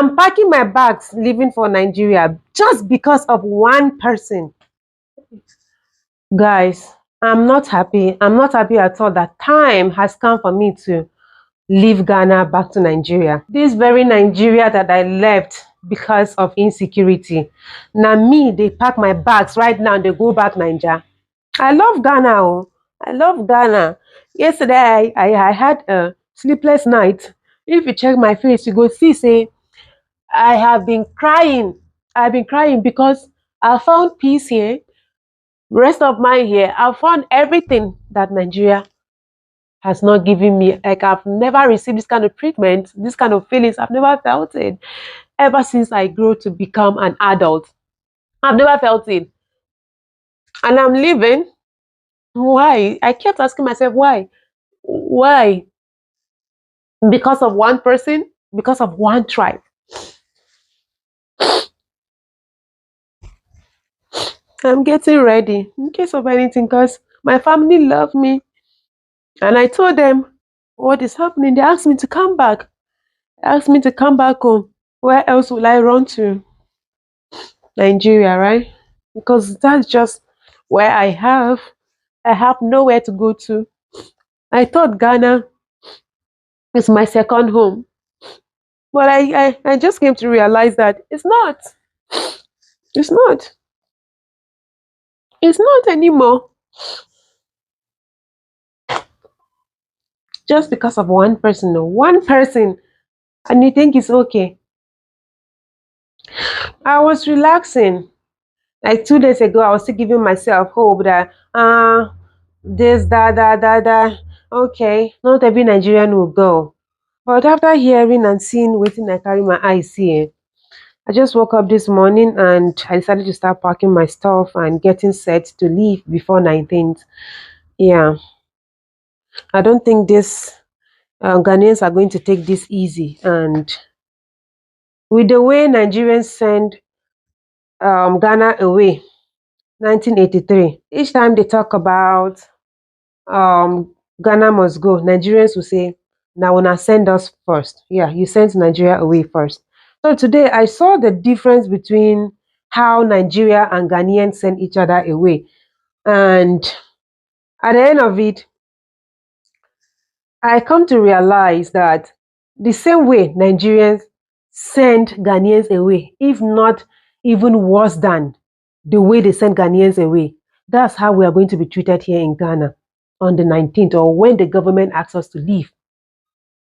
I'm packing my bags, leaving for Nigeria just because of one person. Guys, I'm not happy. I'm not happy at all that time has come for me to leave Ghana back to Nigeria. This very Nigeria that I left because of insecurity. Now me, they pack my bags right now, they go back Nigeria. I love Ghana. Oh. I love Ghana. Yesterday, I had a sleepless night. If you check my face, you go see, say, I have been crying. I've been crying because I found peace here. Rest of my here, I found everything that Nigeria has not given me. Like I've never received this kind of treatment, this kind of feelings. I've never felt it ever since I grew to become an adult. I've never felt it. And I'm living. Why? I kept asking myself, why? Why? Because of one person? Because of one tribe? I'm getting ready in case of anything because my family love me. And I told them what is happening. They asked me to come back. They asked me to come back home. Where else will I run to? Nigeria, right? Because that's just where I have nowhere to go to. I thought Ghana is my second home. But I just came to realize that it's not. It's not. It's not anymore. Just because of one person. No, one person. And you think it's okay. I was relaxing. Like 2 days ago, I was still giving myself hope that this, that. Okay, not every Nigerian will go. But after hearing and seeing waiting I carry my eyes see, I just woke up this morning and I decided to start packing my stuff and getting set to leave before 19th. Yeah, I don't think this Ghanaians are going to take this easy. And with the way Nigerians send Ghana away, 1983, each time they talk about Ghana must go, Nigerians will say, now when I send us first. Yeah, you sent Nigeria away first. So today I saw the difference between how Nigeria and Ghanaians send each other away. And at the end of it, I come to realize that the same way Nigerians send Ghanaians away, if not even worse than the way they send Ghanaians away, that's how we are going to be treated here in Ghana on the 19th or when the government asks us to leave.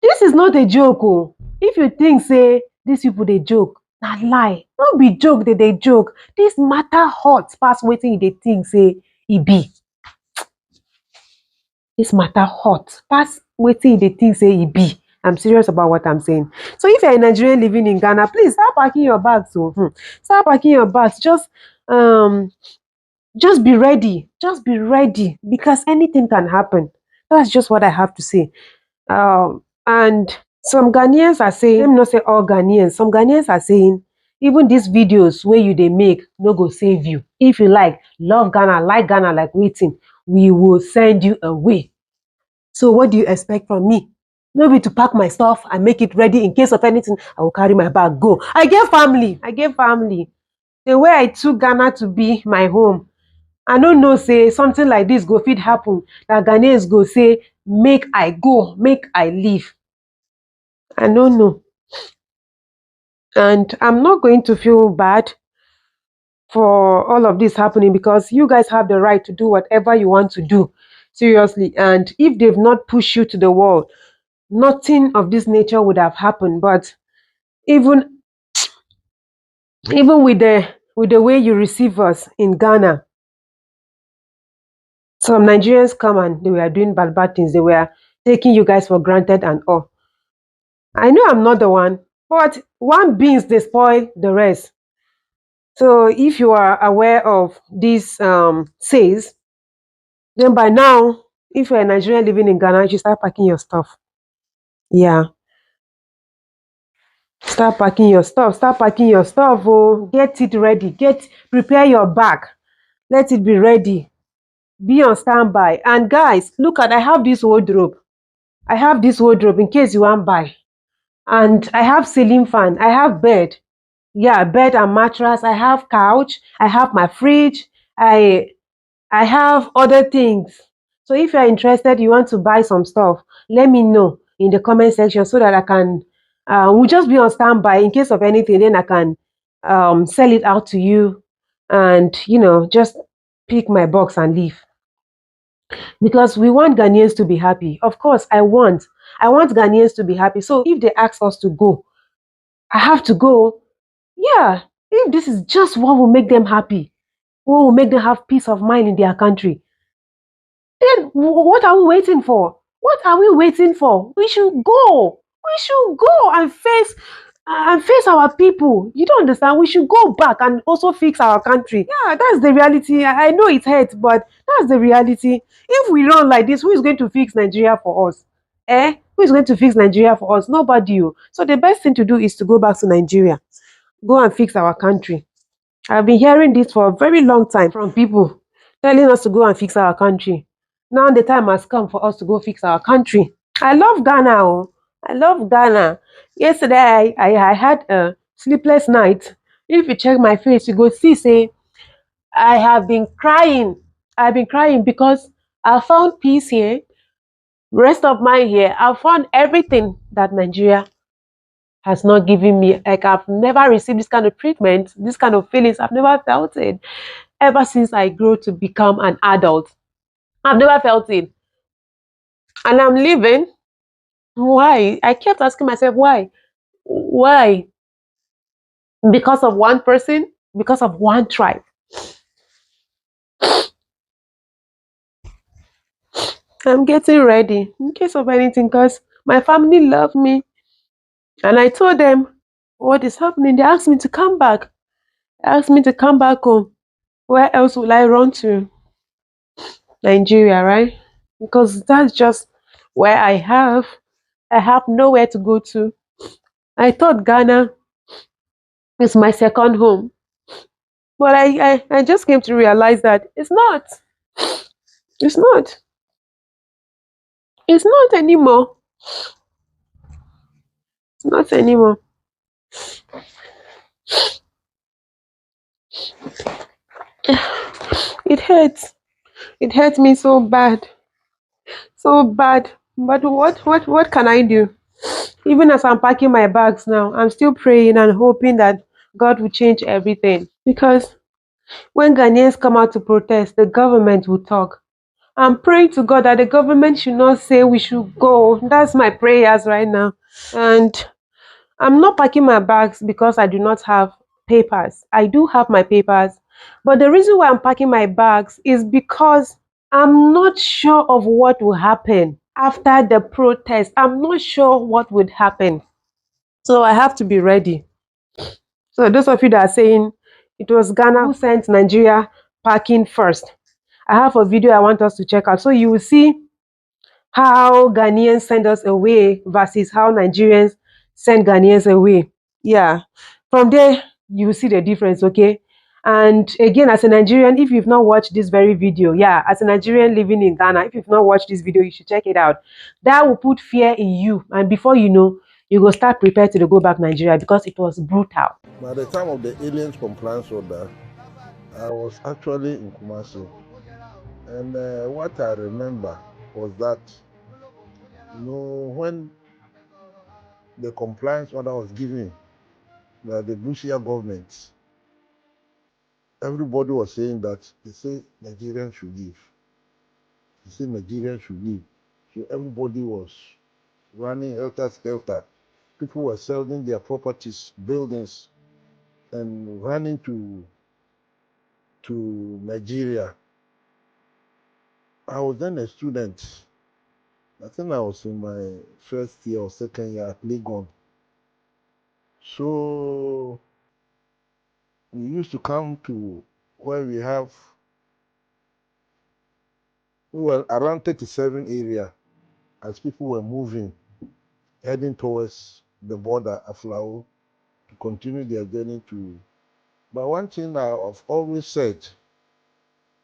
This is not a joke. Oh. If you think, say, these people, they joke, not lie. Don't be joke that they joke. This matter hot past waiting they think, say, it be. This matter hot past waiting they think, say, it be. I'm serious about what I'm saying. So if you're a Nigerian living in Ghana, please start packing your bags. So start packing your bags. Just be ready. Just be ready because anything can happen. That's just what I have to say. And some Ghanaians are saying, let me not say all Ghanaians, some Ghanaians are saying, even these videos where you they make no go save you. If you love Ghana, like waiting, we will send you away. So what do you expect from me? Maybe to pack my stuff and make it ready in case of anything, I will carry my bag, go. I get family. The way I took Ghana to be my home, I don't know, say something like this go fit happen. That Ghanaians go say, make I go, make I leave. I don't know. And I'm not going to feel bad for all of this happening because you guys have the right to do whatever you want to do. Seriously. And if they've not pushed you to the wall, nothing of this nature would have happened. But even with the way you receive us in Ghana, some Nigerians come and they were doing bad things. They were taking you guys for granted and all. I know I'm not the one, but one beans they spoil the rest. So if you are aware of this says, then by now, if you're a Nigerian living in Ghana, you should start packing your stuff. Yeah. Start packing your stuff. Start packing your stuff. Oh, get it ready. Prepare your bag. Let it be ready. Be on standby. And guys, look at, I have this wardrobe. In case you want to buy. And I have ceiling fan, I have bed. Yeah, bed and mattress. I have couch. I have my fridge. I I have other things. So if you're interested, you want to buy some stuff, let me know in the comment section so that I can we'll just be on standby in case of anything, then I can sell it out to you and just pick my box and leave. Because we want Ghanaians to be happy. Of course, I want Ghanaians to be happy. So if they ask us to go, I have to go. Yeah, if this is just what will make them happy, what will make them have peace of mind in their country, then what are we waiting for? What are we waiting for? We should go. We should go and face our people. You don't understand? We should go back and also fix our country. Yeah, that's the reality. I know it hurts, but that's the reality. If we run like this, who is going to fix Nigeria for us? Eh? Who is going to fix Nigeria for us? Nobody. Oh. So the best thing to do is to go back to Nigeria. Go and fix our country. I've been hearing this for a very long time from people telling us to go and fix our country. Now the time has come for us to go fix our country. I love Ghana. Oh. I love Ghana. Yesterday, I had a sleepless night. If you check my face, you go see, say, I have been crying. I've been crying because I found peace here, rest of mind here. I found everything that Nigeria has not given me. Like, I've never received this kind of treatment, this kind of feelings. I've never felt it ever since I grew to become an adult. I've never felt it. And I'm living. Why? I kept asking myself, why? Why? Because of one person? Because of one tribe? I'm getting ready in case of anything because my family love me. And I told them what is happening. They asked me to come back. They asked me to come back home. Where else will I run to? Nigeria, right? Because that's just where I have nowhere to go to. I thought Ghana is my second home. But I just came to realize that it's not. It's not. It's not anymore. It's not anymore. It hurts. It hurts me so bad. So bad. But what can I do? Even as I'm packing my bags now, I'm still praying and hoping that God will change everything. Because when Ghanaians come out to protest, the government will talk. I'm praying to God that the government should not say we should go. That's my prayers right now. And I'm not packing my bags because I do not have papers. I do have my papers. But the reason why I'm packing my bags is because I'm not sure of what will happen after the protest. I'm not sure what would happen. So I have to be ready. So those of you that are saying it was Ghana who sent Nigeria packing first, I have a video I want us to check out. So you will see how Ghanaians send us away versus how Nigerians send Ghanaians away. Yeah. From there, you will see the difference, okay? And again, as a Nigerian, if you've not watched this very video, yeah, as a Nigerian living in Ghana, if you've not watched this video, you should check it out. That will put fear in you. And before you know, you go start prepared to go back Nigeria because it was brutal. By the time of the aliens compliance order, I was actually in Kumasi. And what I remember was that, when the compliance order was given by the Bushia government, everybody was saying that they say Nigerians should leave. They say Nigerians should leave. So everybody was running helter-skelter. People were selling their properties, buildings, and running to Nigeria. I was then a student. I think I was in my first year or second year at Legon. So we used to come to where we were around 37 area as people were moving, heading towards the border, Aflao, to continue their journey to. But one thing I've always said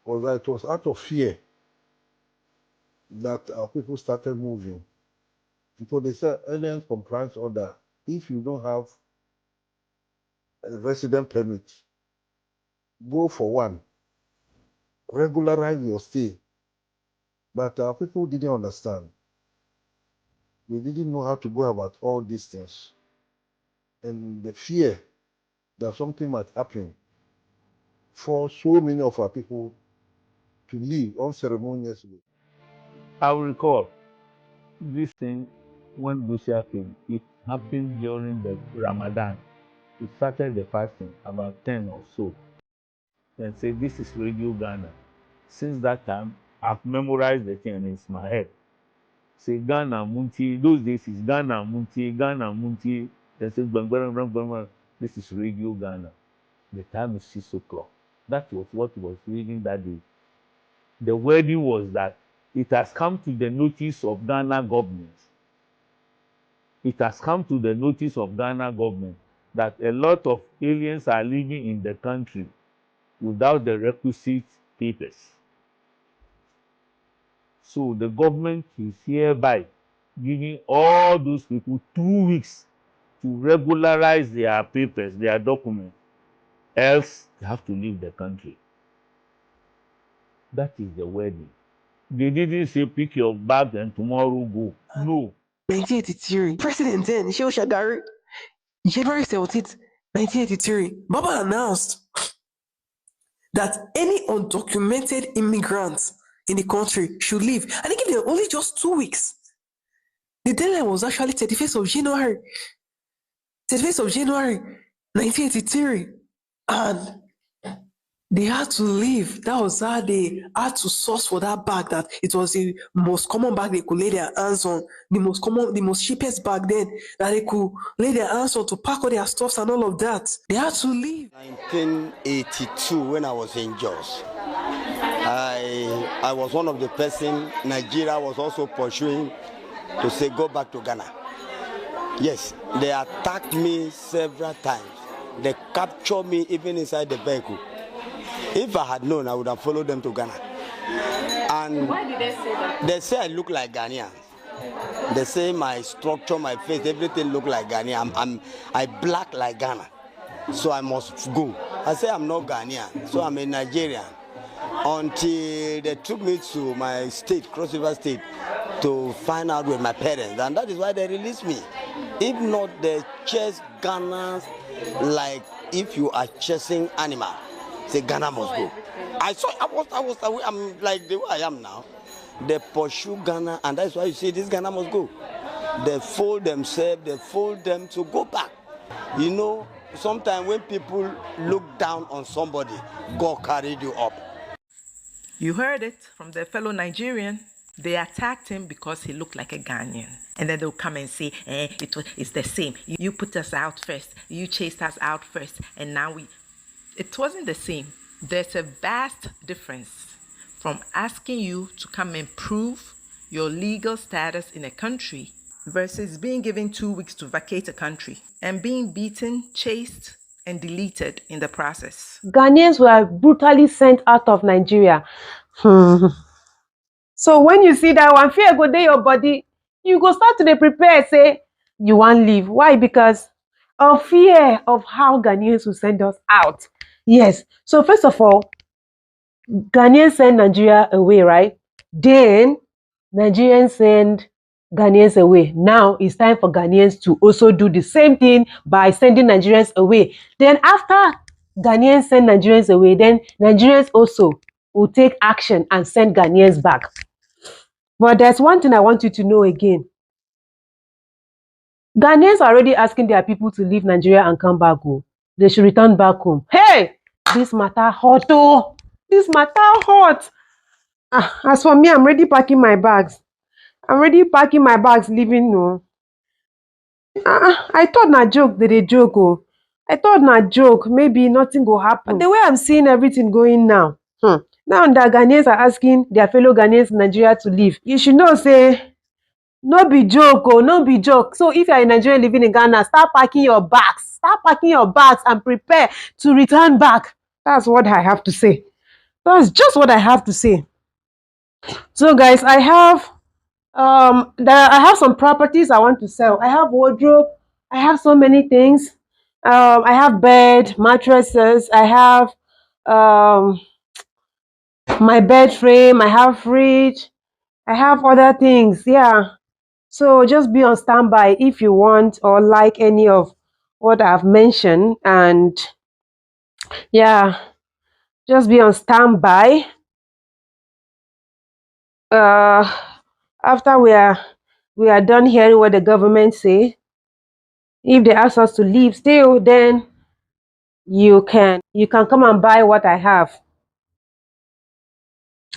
was that it was out of fear that our people started moving. Because they said alien compliance order if you don't have a resident permit, go for one, regularize your stay. But our people didn't understand. They didn't know how to go about all these things. And the fear that something might happen for so many of our people to leave unceremoniously. I will recall this thing when Lucia came. It happened during the Ramadan. We started the fasting about 10 or so. And say, this is Radio Ghana. Since that time, I've memorized the thing and it's in my head. Say Ghana Munti, those days is Ghana Munti, Ghana Munti. They say, bang, bang, bang, bang, bang. This is Radio Ghana. The time is 6 o'clock. That was what was reading that day. The wording was that it has come to the notice of Ghana government. It has come to the notice of Ghana government that a lot of aliens are living in the country without the requisite papers. So the government is hereby giving all those people 2 weeks to regularize their papers, their documents, else they have to leave the country. That is the wording. They didn't say pick your bag and tomorrow go. No. 1983, President then, Shehu Shagari, January 17th, 1983, Baba announced that any undocumented immigrants in the country should leave. And he gave them only just 2 weeks. The deadline was actually 31st of January. 31st of January, 1983. And they had to leave. That was how they had to source for that bag, that it was the most common bag they could lay their hands on, the most common, the most cheapest bag then that they could lay their hands on to pack all their stuffs and all of that. They had to leave. 1982, when I was in Jos, I was one of the person Nigeria was also pursuing to say go back to Ghana. Yes, they attacked me several times. They captured me even inside the vehicle. If I had known, I would have followed them to Ghana. And why did they say that? They say I look like Ghanaian. They say my structure, my face, everything look like Ghanaian. I black like Ghana, so I must go. I say I'm not Ghanaian, so I'm a Nigerian. Until they took me to my state, Cross River State, to find out with my parents, and that is why they released me. If not, they chase Ghana like if you are chasing animal. Say Ghana must go. I'm like the way I am now. They pursue Ghana, and that's why you see this Ghana must go. They fold themselves, they fold them to go back. You know, sometimes when people look down on somebody, God carried you up. You heard it from their fellow Nigerian. They attacked him because he looked like a Ghanaian. And then they'll come and say, it's the same. You put us out first. You chased us out first. And now it wasn't the same. There's a vast difference from asking you to come and prove your legal status in a country versus being given 2 weeks to vacate a country and being beaten, chased, and deleted in the process. Ghanaians were brutally sent out of Nigeria. So when you see that one, fear go dey your body, you go start to prepare, say you want leave. Why? Because of fear of how Ghanaians will send us out. Yes. So first of all, Ghanaians send Nigeria away, right? Then Nigerians send Ghanaians away. Now it's time for Ghanaians to also do the same thing by sending Nigerians away. Then after Ghanaians send Nigerians away, then Nigerians also will take action and send Ghanaians back. But there's one thing I want you to know again. Ghanaians are already asking their people to leave Nigeria and come back home. They should return back home. Hey! This matter hot, oh! This matter hot! As for me, I'm already packing my bags. I'm already packing my bags, leaving. No. I thought na joke, they joke. Oh. I thought na joke. Maybe nothing will happen. But the way I'm seeing everything going now, now that Ghanaians are asking their fellow Ghanaians in Nigeria to leave, you should know, say, no be joke, oh, no be joke. So if you're a Nigerian living in Ghana, start packing your bags. Start packing your bags and prepare to return back. That's what I have to say. That's just what I have to say. So guys, I have some properties I want to sell. I have wardrobe, I have so many things. I have bed, mattresses. I have um, my bed frame. I have fridge. I have other things. Yeah. So just be on standby if you want or like any of what I've mentioned. And yeah, just be on standby. Uh, after we are done hearing what the government say, if they ask us to leave still, then you can come and buy what I have.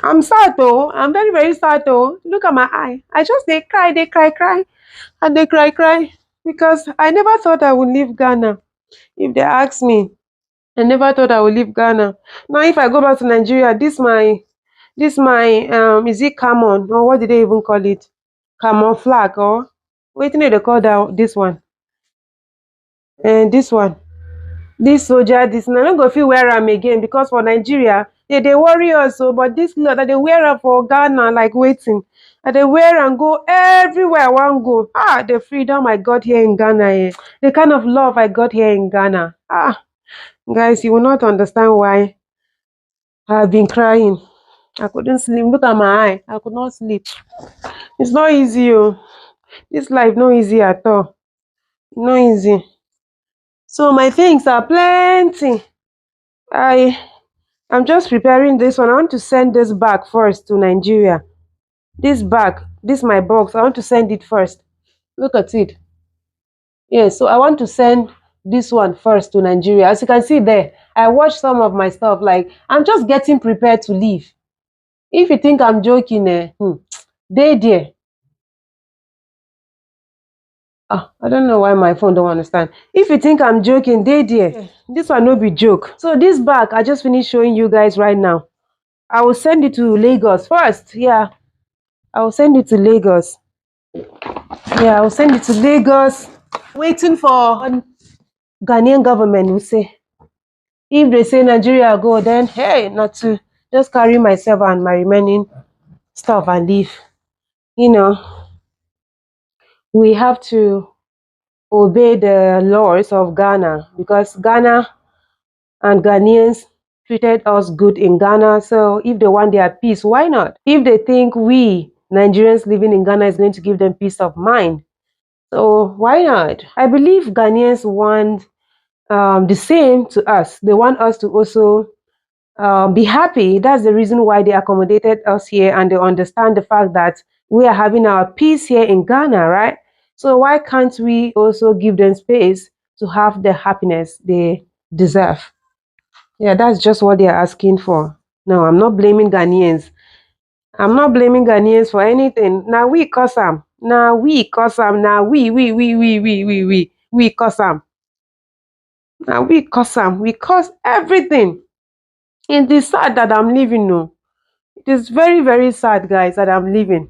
I'm sad though. I'm very, very sad though. Look at my eye. I just they cry, and they cry because I never thought I would leave Ghana. If they ask me, I never thought I would leave Ghana. Now, if I go back to Nigeria, this my is it Camon or what did they even call it? Camon flag or wait, they call that this one and this one. This soldier, this na no go fit wear am again because for Nigeria they worry us o, but this cloth that they wear am for Ghana like waiting. I dey wear am go everywhere I wan go. The freedom I got here in Ghana, the kind of love I got here in Ghana. Guys, you will not understand why I've been crying. I couldn't sleep. Look at my eye. I could not sleep. It's not easy, oh. This life no easy at all. No easy. So my things are plenty. I'm just preparing this one. I want to send this back first to Nigeria. This bag, this my box. I want to send it first. Look at it. Yeah, so I want to send this one first to Nigeria. As you can see there, I watched some of my stuff. Like, I'm just getting prepared to leave. If you think I'm joking, they there. I don't know why my phone don't understand. If you think I'm joking, they there. This one no be joke. So this bag, I just finished showing you guys right now. I will send it to Lagos first. Yeah, I will send it to Lagos. Yeah, I will send it to Lagos. Waiting for Ghanaian government will say. If they say Nigeria go, then hey, not to just carry myself and my remaining stuff and leave. You know, we have to obey the laws of Ghana because Ghana and Ghanaians treated us good in Ghana. So if they want their peace, why not? If they think we Nigerians living in Ghana is going to give them peace of mind, so why not? I believe Ghanaians want the same to us. They want us to also be happy. That's the reason why they accommodated us here, and they understand the fact that we are having our peace here in Ghana, right? So why can't we also give them space to have the happiness they deserve? Yeah, that's just what they're asking for. No, I'm not blaming Ghanaians. I'm not blaming Ghanaians for anything. Now we cause them. Now we cause them. Now we cause them. Now we cause them. We cause everything. It is sad that I'm leaving. No, it is very, very sad, guys, that I'm leaving.